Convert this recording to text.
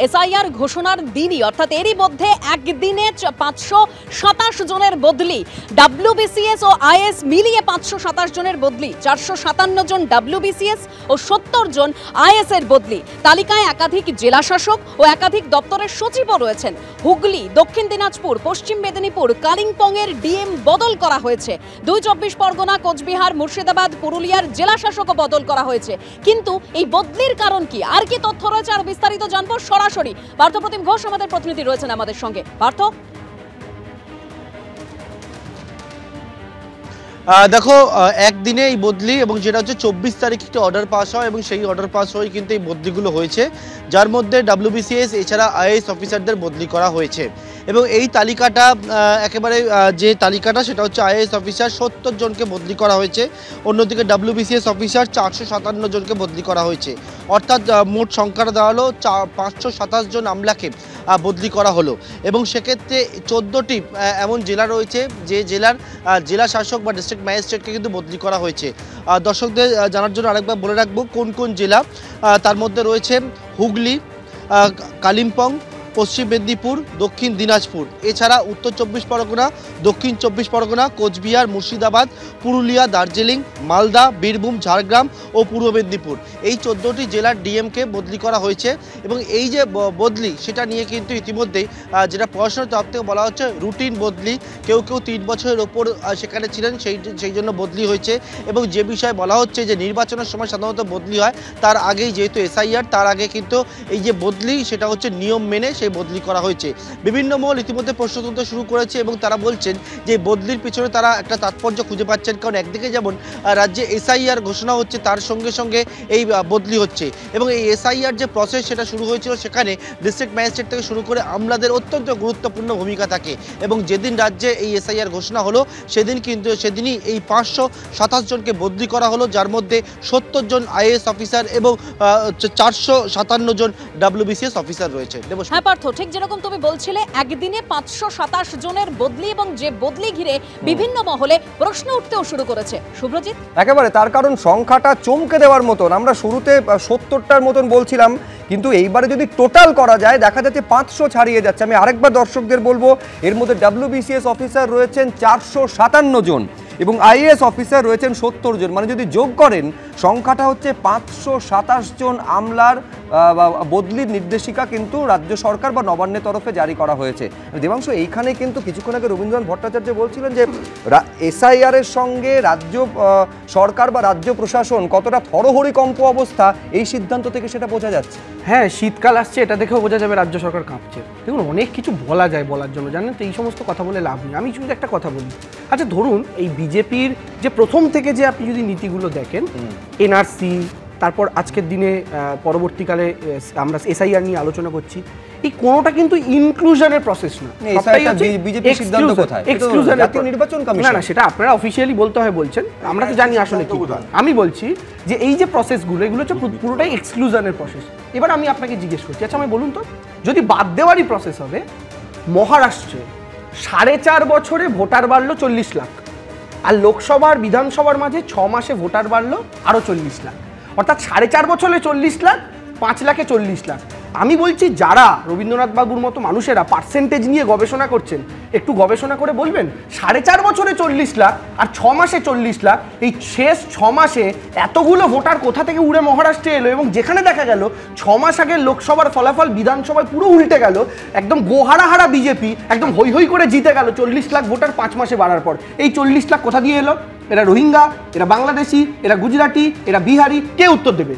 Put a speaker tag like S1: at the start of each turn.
S1: SIR ঘোষণার দিনই অর্থাৎ এরই মধ্যে একদিনে 527 জনের বদলি, ডাব্লিউবিসিএস ও আইএস মিলিয়ে 527 জনের বদলি, 457 জন ডাব্লিউবিসিএস ও 70 জন আইএস এর বদলি। তালিকায় একাধিক জেলা শাসক ও একাধিক দপ্তরের সচিবও রয়েছেন। হুগলি, দক্ষিণ দিনাজপুর, পশ্চিম মেদিনীপুর, কালিম্পং এর ডিএম বদল করা হয়েছে। 24 পরগনা, কোচবিহার, মুর্শিদাবাদ, পুরুলিয়ার জেলা শাসকও বদল করা হয়েছে। কিন্তু এই বদলির কারণ কি, আর কি তথ্য রয়েছে, আর বিস্তারিত জানবো সরাসরি পার্থপ্রতিম ঘোষ আমাদের প্রতিনিধি রয়েছেন আমাদের সঙ্গে। পার্থ,
S2: দেখো একদিনে এই বদলি এবং যেটা হচ্ছে 24 তারিখ একটি অর্ডার পাস হয় এবং সেই অর্ডার পাস হয়ে কিন্তু এই বদলিগুলো হয়েছে, যার মধ্যে ডাব্লিউবিসিএস এছাড়া আইএএস অফিসারদের বদলি করা হয়েছে। এবং এই তালিকাটা একেবারে যে তালিকাটা সেটা হচ্ছে আইএএস অফিসার 70 জনকে বদলি করা হয়েছে, অন্যদিকে ডাব্লিউবিসিএস অফিসার 457 জনকে বদলি করা হয়েছে। অর্থাৎ মোট সংখ্যাটা দাঁড়ালো 527 জন আমলাকে বদলি করা হলো। এবং সেক্ষেত্রে 14টি এমন জেলা রয়েছে যে জেলার জেলা শাসক বা ডিস্ট্রিক্ট ম্যাজিস্ট্রেটকে কিন্তু বদলি করা হয়েছে। দর্শকদের জানার জন্য আরেকবার বলে রাখবো কোন কোন জেলা, তার মধ্যে রয়েছে হুগলি, কালিম্পং, পশ্চিম মেদিনীপুর, দক্ষিণ দিনাজপুর, এছাড়া উত্তর 24 পরগনা, দক্ষিণ 24 পরগনা, কোচবিহার, মুর্শিদাবাদ, পুরুলিয়া, দার্জিলিং, মালদা, বীরভূম, ঝাড়গ্রাম ও পূর্ব মেদিনীপুর, এই 14টি জেলার ডিএমকে বদলি করা হয়েছে। এবং এই যে বদলি সেটা নিয়ে কিন্তু ইতিমধ্যেই যেটা পড়াশোনার তরফ থেকে বলা হচ্ছে রুটিন বদলি, কেউ কেউ 3 বছরের ওপর সেখানে ছিলেন সেই জন্য বদলি হয়েছে। এবং যে বিষয়ে বলা হচ্ছে যে নির্বাচনের সময় সাধারণত বদলি হয়, তার আগেই যেহেতু এসআইআর, তার আগে কিন্তু এই যে বদলি সেটা হচ্ছে নিয়ম মেনে সেই বদলি করা হয়েছে। বিভিন্ন মহল ইতিমধ্যে প্রশ্ন তুলতে শুরু করেছে এবং তারা বলছেন যে বদলির পিছনে তারা একটা তাৎপর্য খুঁজে পাচ্ছেন, কারণ একদিকে যেমন রাজ্যে এসআইআর ঘোষণা হচ্ছে, তার সঙ্গে সঙ্গে এই বদলি হচ্ছে। এবং এই এসআইআর যে প্রসেস সেটা শুরু হয়েছিল, সেখানে ডিস্ট্রিক্ট ম্যাজিস্ট্রেট থেকে শুরু করে আমলাদের অত্যন্ত গুরুত্বপূর্ণ ভূমিকা থাকে। এবং যেদিন রাজ্যে এই এসআইআর ঘোষণা হলো সেদিনই এই 527 জনকে বদলি করা হলো, যার মধ্যে 70 জন আইএএস অফিসার এবং 457 জন ডাব্লিউবিসিএস অফিসার রয়েছে।
S1: ঠিক যেরকম তুমি বলছিলে, একদিনে 527 জনের বদলি এবং যে বদলি ঘিরে বিভিন্ন মহলে প্রশ্ন উঠতেও শুরু করেছে। শুভ্রজিৎ,
S3: একেবারে তার কারণ সংখ্যাটা চমকে দেওয়ার মতন। আমরা শুরুতে 70টার মতন বলছিলাম, কিন্তু এইবারে যদি টোটাল করা যায় দেখা যাচ্ছে 500 ছাড়িয়ে যাচ্ছে। আমি আরেকবার দর্শকদের বলবো, এর মধ্যে ডাব্লিউবিসিএস অফিসার রয়েছেন 457 জন এবং আইএএস অফিসার রয়েছেন 70 জন। মানে যদি যোগ করেন সংখ্যাটা হচ্ছে 527 জন আমলার বদলির নির্দেশিকা কিন্তু রাজ্য সরকার বা নবান্নের তরফে জারি করা হয়েছে। দেবাংশু, এইখানে কিন্তু কিছুক্ষণ আগে রবীন্দ্রনাথ ভট্টাচার্য বলছিলেন যে এসআইআর এর সঙ্গে রাজ্য সরকার বা রাজ্য প্রশাসন কতটা হরহরিকম্প অবস্থা, এই সিদ্ধান্ত থেকে সেটা বোঝা যাচ্ছে।
S4: হ্যাঁ, শীতকাল আসছে, এটা দেখেও বোঝা যাবে রাজ্য সরকার কাঁপছে। দেখুন, অনেক কিছু বলা যায় বলার জন্য, জানেন তো, এই সমস্ত কথা বলে লাভ নেই। আমি শুধু একটা কথা বলি। আচ্ছা, ধরুন এই বিজেপির যে প্রথম থেকে যে আপনি যদি নীতিগুলো দেখেন, এনআরসি, তারপর আজকের দিনে পরবর্তীকালে আমরা এসআইআর নিয়ে আলোচনা করছি, এই কোনোটা কিন্তু ইনক্লুশনের প্রসেস না। না, সেটা আপনারা অফিসিয়ালি বলতে হয় বলছেন, আমরা তো জানি আসলে কি। আমি বলছি যে এই যে প্রসেসগুলো, এগুলো হচ্ছে পুরোটাই এক্সক্লুশনের প্রসেস। এবার আমি আপনাকে জিজ্ঞেস করছি, আচ্ছা আমি বলুন তো, যদি বাদ দেওয়ারই প্রসেস হবে, মহারাষ্ট্রে 4.5 বছরে ভোটার বাড়লো 40 লাখ, আর লোকসভার বিধানসভার মাঝে 6 মাসে ভোটার বাড়লো আরও 40 লাখ, অর্থাৎ 4.5 বছরে 40 লাখ, 5 লাখে 40 লাখ। আমি বলছি যারা রবীন্দ্রনাথ বাবুর মতো মানুষেরা পার্সেন্টেজ নিয়ে গবেষণা করছেন, একটু গবেষণা করে বলবেন 4.5 বছরে 40 লাখ আর 6 মাসে 40 লাখ, এই শেষ 6 মাসে এতগুলো ভোটার কোথা থেকে উড়ে মহারাষ্ট্রে এলো? এবং যেখানে দেখা গেল 6 মাস আগে লোকসভার ফলাফল বিধানসভায় পুরো উল্টে গেল, একদম গোহারা বিজেপি একদম হৈ হৈ করে জিতে গেল 40 লাখ ভোটার 5 মাসে বাড়ার পর। এই 40 লাখ কোথা দিয়ে এলো? এরা রোহিঙ্গা, এরা বাংলাদেশি, এরা গুজরাটি, এরা বিহারি, কে উত্তর দেবে?